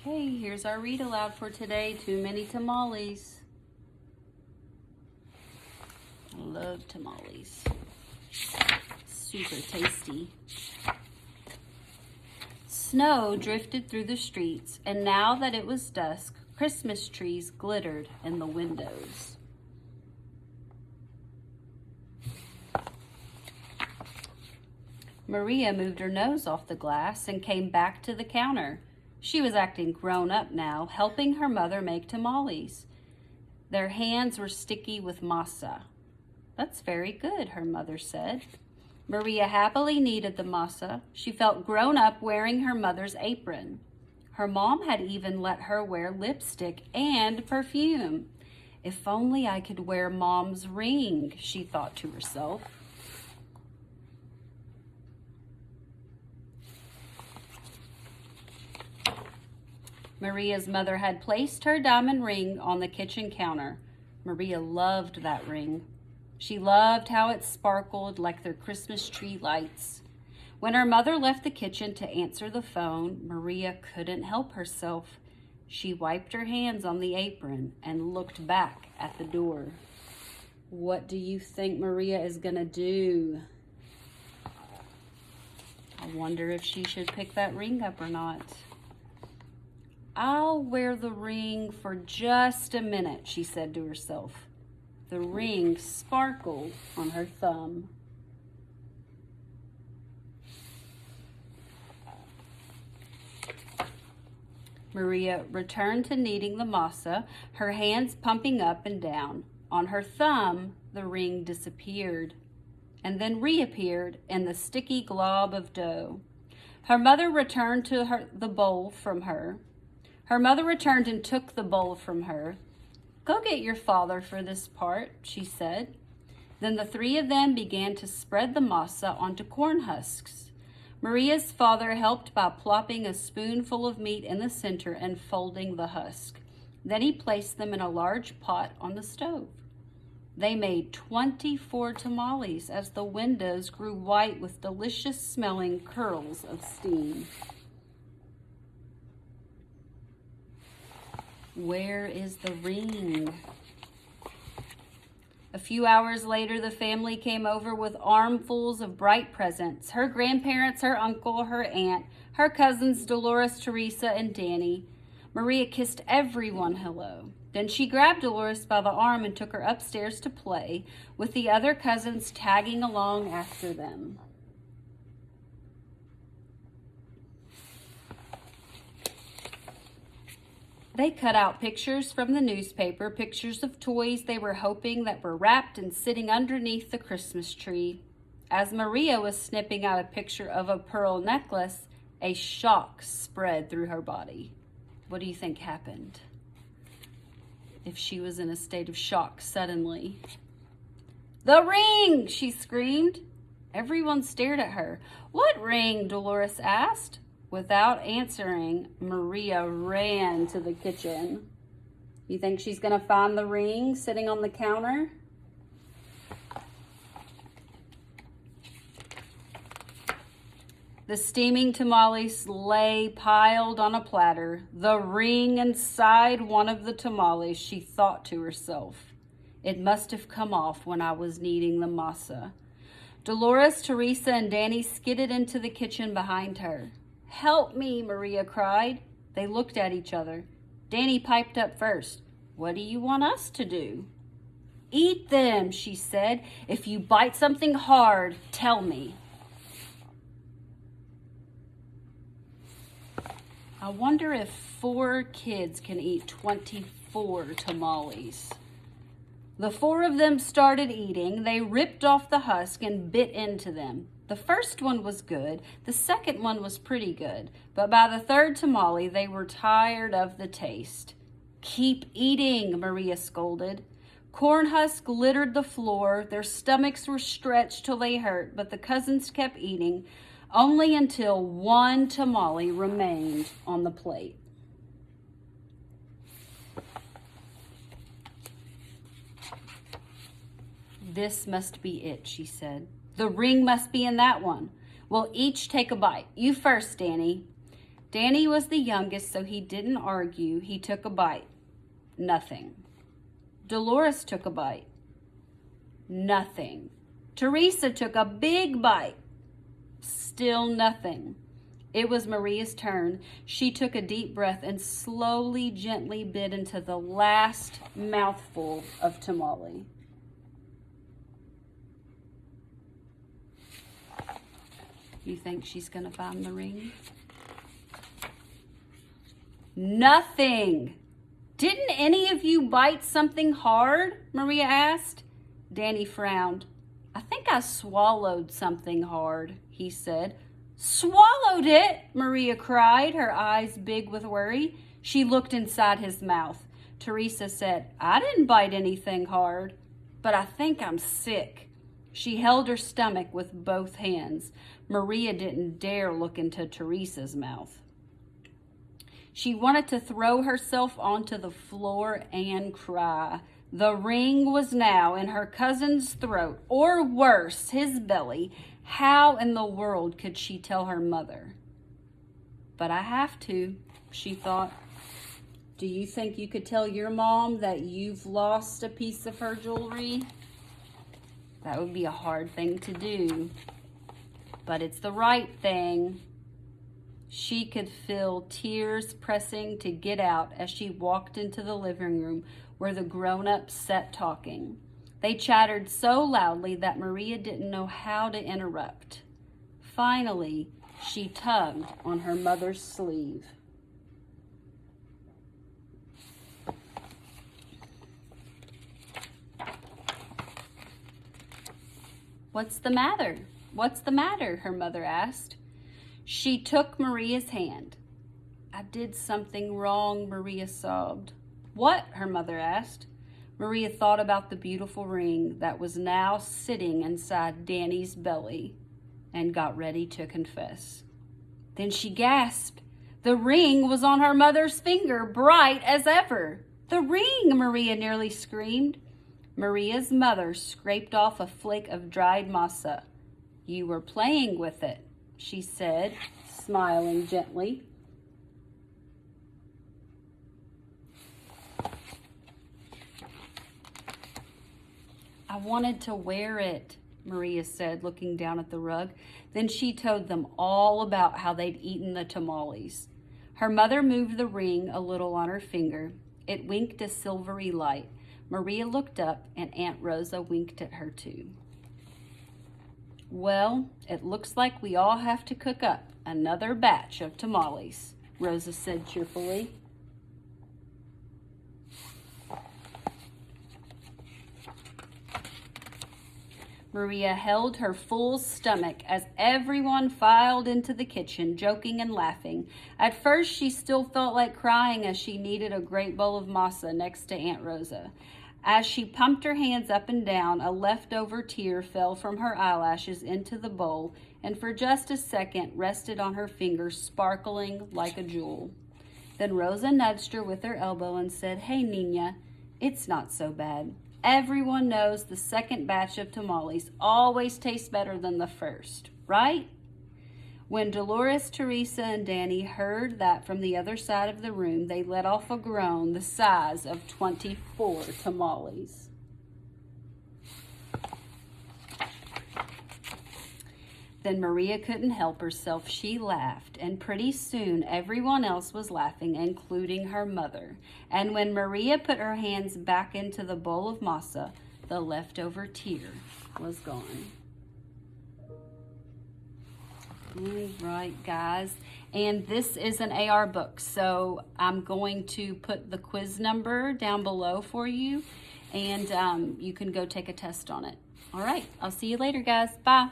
Okay, here's our read aloud for today. Too Many Tamales. I love tamales. Super tasty. Snow drifted through the streets, and now that it was dusk, Christmas trees glittered in the windows. Maria moved her nose off the glass and came back to the counter. She was acting grown up now, helping her mother make tamales. Their hands were sticky with masa. "That's very good," her mother said. Maria happily kneaded the masa. She felt grown up wearing her mother's apron. Her mom had even let her wear lipstick and perfume. "If only I could wear Mom's ring," she thought to herself. Maria's mother had placed her diamond ring on the kitchen counter. Maria loved that ring. She loved how it sparkled like their Christmas tree lights. When her mother left the kitchen to answer the phone, Maria couldn't help herself. She wiped her hands on the apron and looked back at the door. What do you think Maria is gonna do? I wonder if she should pick that ring up or not. "I'll wear the ring for just a minute," she said to herself. The ring sparkled on her thumb. Maria returned to kneading the masa, her hands pumping up and down. On her thumb, the ring disappeared and then reappeared in the sticky glob of dough. Her mother returned the bowl from her. Her mother returned and took the bowl from her. "Go get your father for this part," she said. Then the three of them began to spread the masa onto corn husks. Maria's father helped by plopping a spoonful of meat in the center and folding the husk. Then he placed them in a large pot on the stove. They made 24 tamales as the windows grew white with delicious smelling curls of steam. Where is the ring? A few hours later, the family came over with armfuls of bright presents. Her grandparents, her uncle, her aunt, her cousins Dolores, Teresa, and Danny. Maria kissed everyone hello. Then she grabbed Dolores by the arm and took her upstairs to play, with the other cousins tagging along after them. They cut out pictures from the newspaper, pictures of toys they were hoping that were wrapped and sitting underneath the Christmas tree. As Maria was snipping out a picture of a pearl necklace, a shock spread through her body. What do you think happened if she was in a state of shock suddenly? "The ring!" she screamed. Everyone stared at her. "What ring?" Dolores asked. Without answering, Maria ran to the kitchen. You think she's going to find the ring sitting on the counter? The steaming tamales lay piled on a platter, the ring inside one of the tamales, she thought to herself. It must have come off when I was kneading the masa. Dolores, Teresa, and Danny skidded into the kitchen behind her. "Help me," Maria cried. They looked at each other. Danny piped up first. "What do you want us to do?" "Eat them," she said. "If you bite something hard, tell me." I wonder if 4 kids can eat 24 tamales. The 4 of them started eating. They ripped off the husk and bit into them. The first one was good. The second one was pretty good. But by the 3rd tamale, they were tired of the taste. "Keep eating," Maria scolded. Corn husks littered the floor. Their stomachs were stretched till they hurt, but the cousins kept eating, only until 1 tamale remained on the plate. "This must be it," she said. "The ring must be in that one. We'll each take a bite. You first, Danny." Danny was the youngest, so he didn't argue. He took a bite. Nothing. Dolores took a bite. Nothing. Teresa took a big bite. Still nothing. It was Maria's turn. She took a deep breath and slowly, gently bit into the last mouthful of tamale. You think she's going to find the ring? Nothing. Didn't any of you bite something hard? Maria asked. Danny frowned. I think I swallowed something hard, he said. Swallowed it, Maria cried, her eyes big with worry. She looked inside his mouth. Teresa said, I didn't bite anything hard, but I think I'm sick. She held her stomach with both hands. Maria didn't dare look into Teresa's mouth. She wanted to throw herself onto the floor and cry. The ring was now in her cousin's throat, or worse, his belly. How in the world could she tell her mother? But I have to, she thought. Do you think you could tell your mom that you've lost a piece of her jewelry? That would be a hard thing to do, but it's the right thing. She could feel tears pressing to get out as she walked into the living room where the grown-ups sat talking. They chattered so loudly that Maria didn't know how to interrupt. Finally, she tugged on her mother's sleeve. What's the matter? What's the matter? Her mother asked. She took Maria's hand. I did something wrong, Maria sobbed. What? Her mother asked. Maria thought about the beautiful ring that was now sitting inside Danny's belly and got ready to confess. Then she gasped. The ring was on her mother's finger, bright as ever. The ring, Maria nearly screamed. Maria's mother scraped off a flake of dried masa. You were playing with it, she said, smiling gently. I wanted to wear it, Maria said, looking down at the rug. Then she told them all about how they'd eaten the tamales. Her mother moved the ring a little on her finger. It winked a silvery light. Maria looked up, and Aunt Rosa winked at her too. Well, it looks like we all have to cook up another batch of tamales, Rosa said cheerfully. Maria held her full stomach as everyone filed into the kitchen, joking and laughing. At first, she still felt like crying as she kneaded a great bowl of masa next to Aunt Rosa. As she pumped her hands up and down, a leftover tear fell from her eyelashes into the bowl and for just a second rested on her finger, sparkling like a jewel. Then Rosa nudged her with her elbow and said, Hey, Nina, it's not so bad. Everyone knows the second batch of tamales always tastes better than the first, right? When Dolores, Teresa, and Danny heard that from the other side of the room, they let off a groan the size of 24 tamales. Then Maria couldn't help herself. She laughed, and pretty soon everyone else was laughing, including her mother. And when Maria put her hands back into the bowl of masa, the leftover tear was gone. All right, guys. And this is an AR book, so I'm going to put the quiz number down below for you, and you can go take a test on it. All right, I'll see you later, guys. Bye.